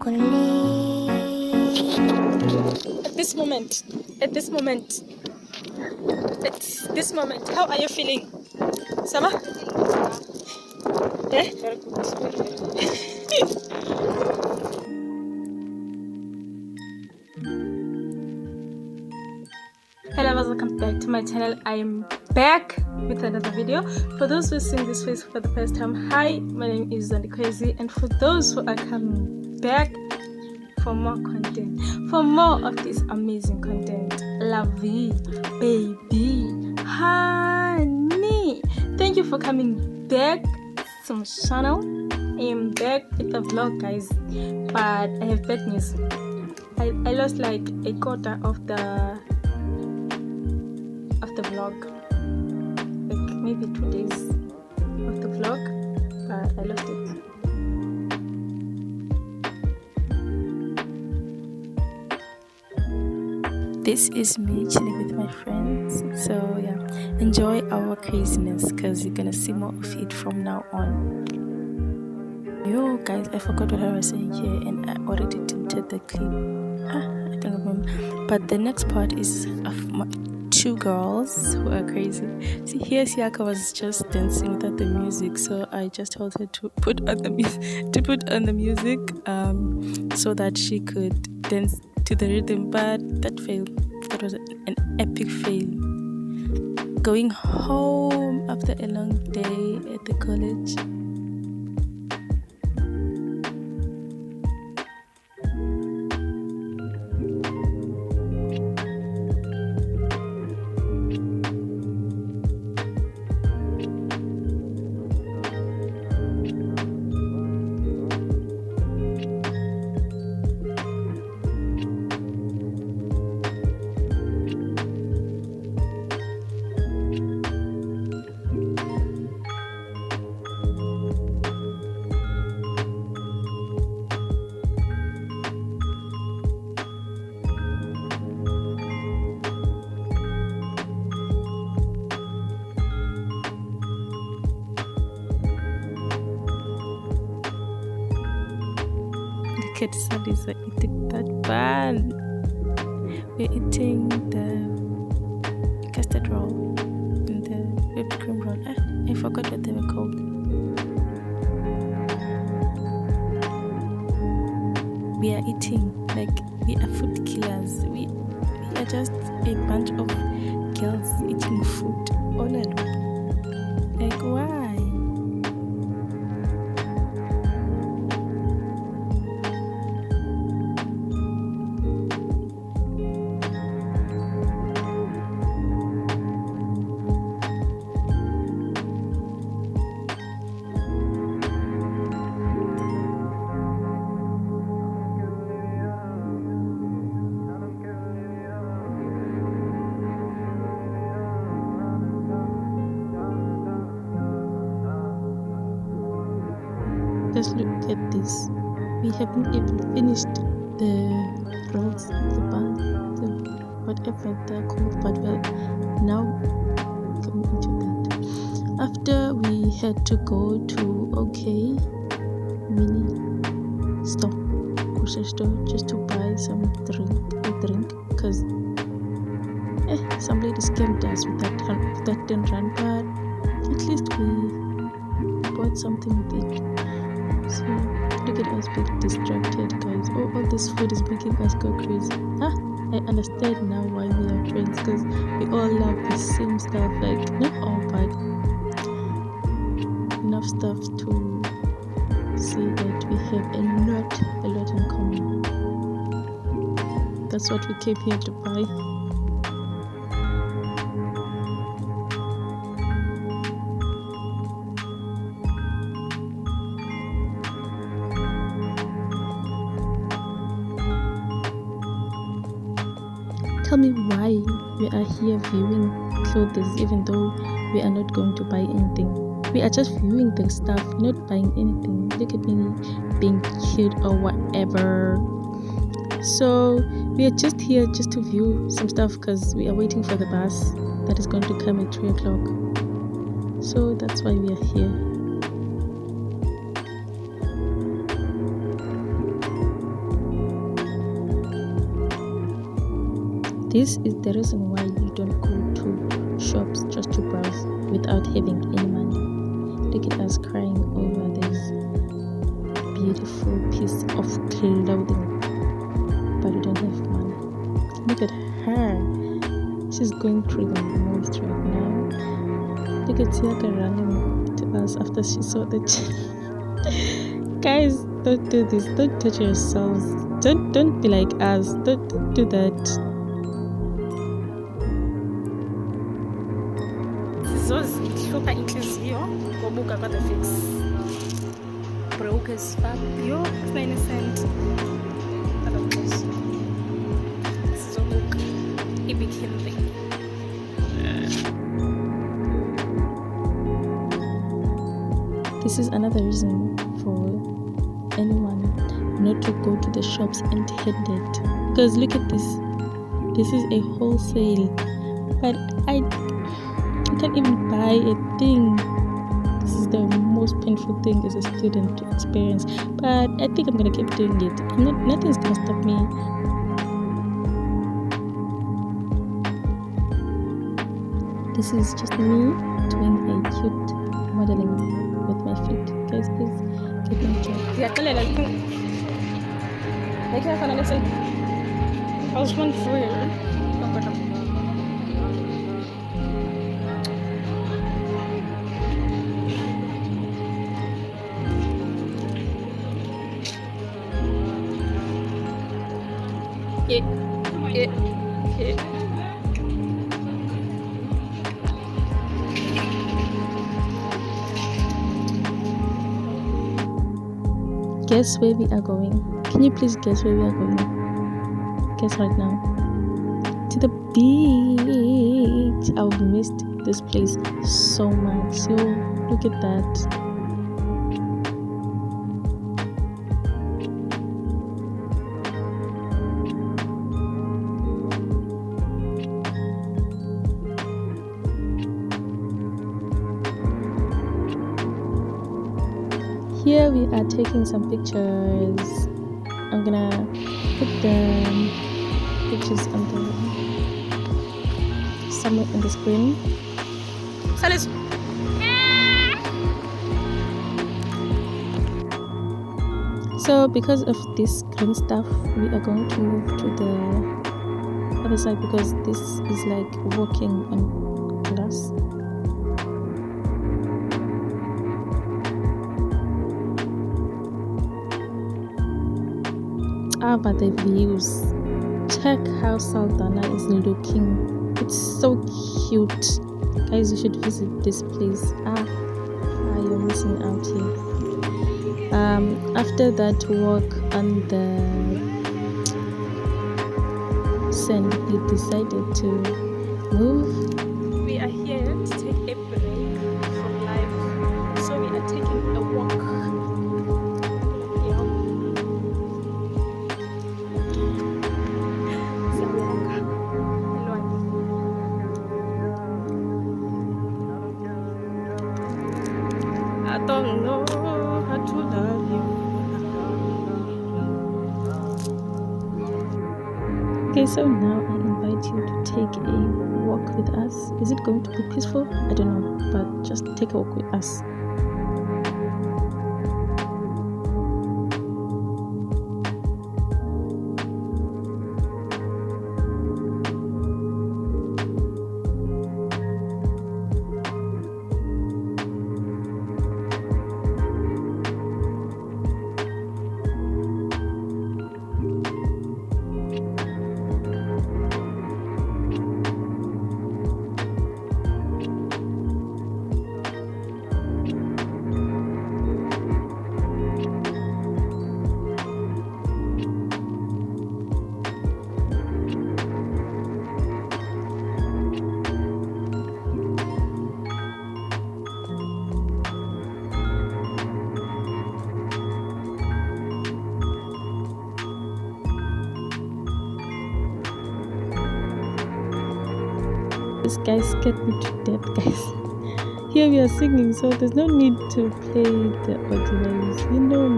This moment, how are you feeling? Sama? Eh? Hello, welcome back to my channel. I am back with another video. For those who are seeing this face for the first time, hi, my name is Zandi Kwezi, and for those who are coming back for more content, for more of this amazing content, love you, baby, honey, thank you for coming back to my channel. I am back with a vlog, guys, but I have bad news. I lost like a quarter of the vlog, like maybe 2 days of the vlog, but I lost it. This is me chilling with my friends, so yeah, enjoy our craziness because you're gonna see more of it from now on. Yo guys, I forgot what I was saying here and I already deleted the clip. I don't remember, but the next part is of my two girls who are crazy. See, here Siaka was just dancing without the music, so I just told her to put on the music so that she could dance to the rhythm, but that failed. That was an epic fail. Going home after a long day at the college. Sundays are eating that bun. We're eating the custard roll and the whipped cream roll. I forgot what they were called. We are eating like we are food killers. We are just a bunch of girls eating food all alone. Like why? Just look at this. We haven't even finished the rolls, the bun, the whatever they're called, but we're now going into that. After we had to go to mini store, grocery store, just to buy some drink, because some ladies scammed us with that 10 rand, but at least we bought something with it. So look at us being distracted, guys. All this food is making us go crazy. I understand now why we are friends, because we all love the same stuff. Like not all, but enough stuff to see that we have a lot in common. That's what we came here to buy. Tell me why we are here viewing clothes even though we are not going to buy anything. We are just viewing the stuff, not buying anything. Look at me being cute or whatever. So we are just here just to view some stuff because we are waiting for the bus that is going to come at 3 o'clock. So that's why we are here. This is the reason why you don't go to shops just to browse without having any money. Look at us crying over this beautiful piece of clothing, but we don't have money. Look at her. She's going through the most right now. Look at Tiaka running to us after she saw the Guys, don't do this. Don't touch yourselves. Don't be like us. Don't do that. Super inhlizio ngobuka kwa the fix broke as fuck yo it's not innocent sizobuka ibikhill This is another reason for anyone not to go to the shops empty-handed, because look at this. This is a wholesale, but I can't even buy a thing. This is the most painful thing as a student to experience, but I think I'm gonna keep doing it. Nothing's gonna stop me. This is just me doing a cute modeling with my feet. Guys, please give me a job. I was one for you. Guess where we are going? Can you please guess where we are going? Guess right now. To the beach. I've missed this place so much. So look at that. Here we are taking some pictures. I'm gonna put the pictures on somewhere on the screen. So because of this green stuff, we are going to move to the other side because this is like walking on glass. But the views, check how Saldanha is looking. It's so cute, guys. You should visit this place. You're missing out here. After that walk on the sand, we decided to move. We are here to take a break from life, so we are taking a walk. I don't know how to love you. Okay, so now I invite you to take a walk with us. Is it going to be peaceful? I don't know, but just take a walk with us. This guy scared me to death, guys. Here we are singing, so there's no need to play the ordinaries. You know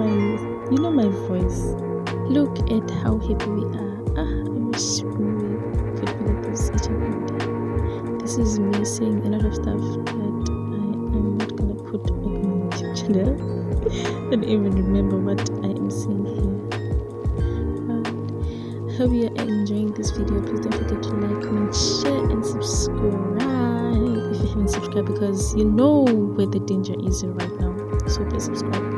my voice. Look at how happy we are. I wish we could be was such a good day. This is me saying a lot of stuff that I am not gonna put on my YouTube channel. I don't even remember what I am saying here. But I hope you are enjoying this video. Please don't forget to like, comment, share, and subscribe if you haven't subscribed, because you know where the danger is right now. So please subscribe.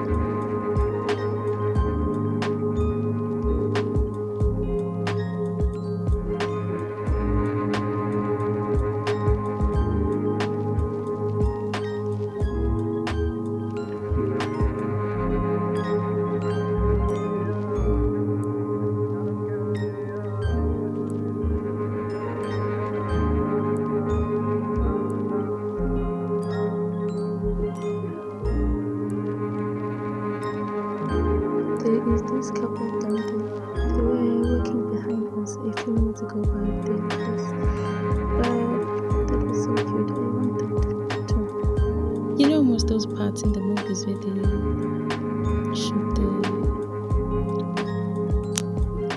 There is this couple down there. They were working behind us a few minutes ago, but they left us. But that was so cute. I want that too. You know, most those parts in the movies where they shoot the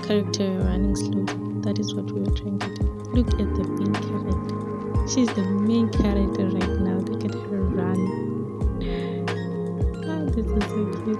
character running slowly. That is what we were trying to do. Look at the main character. She's the main character right now. Look at her run. Ah, this is so cute.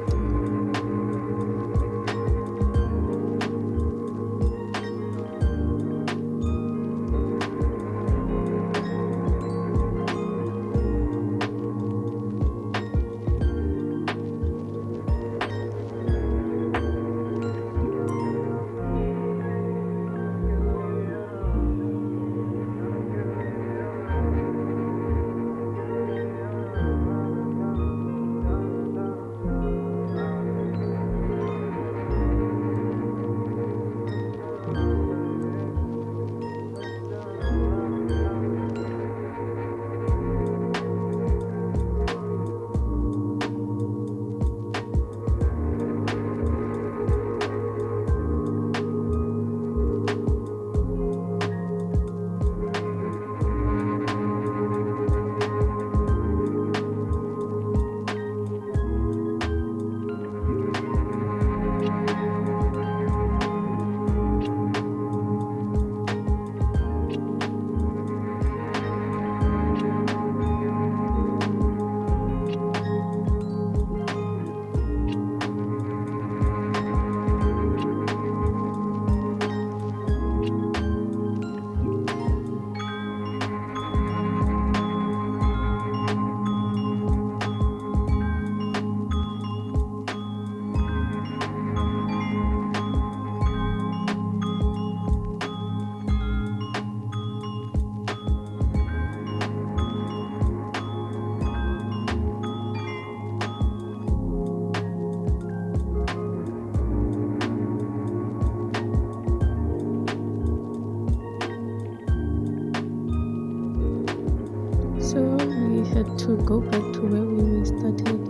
So we had to go back to where we started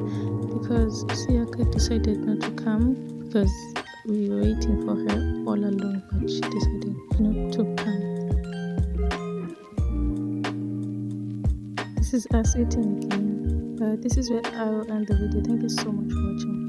because Siaka decided not to come because we were waiting for her all along, but she decided not to come. This is us eating again, but this is where I'll end the video. Thank you so much for watching.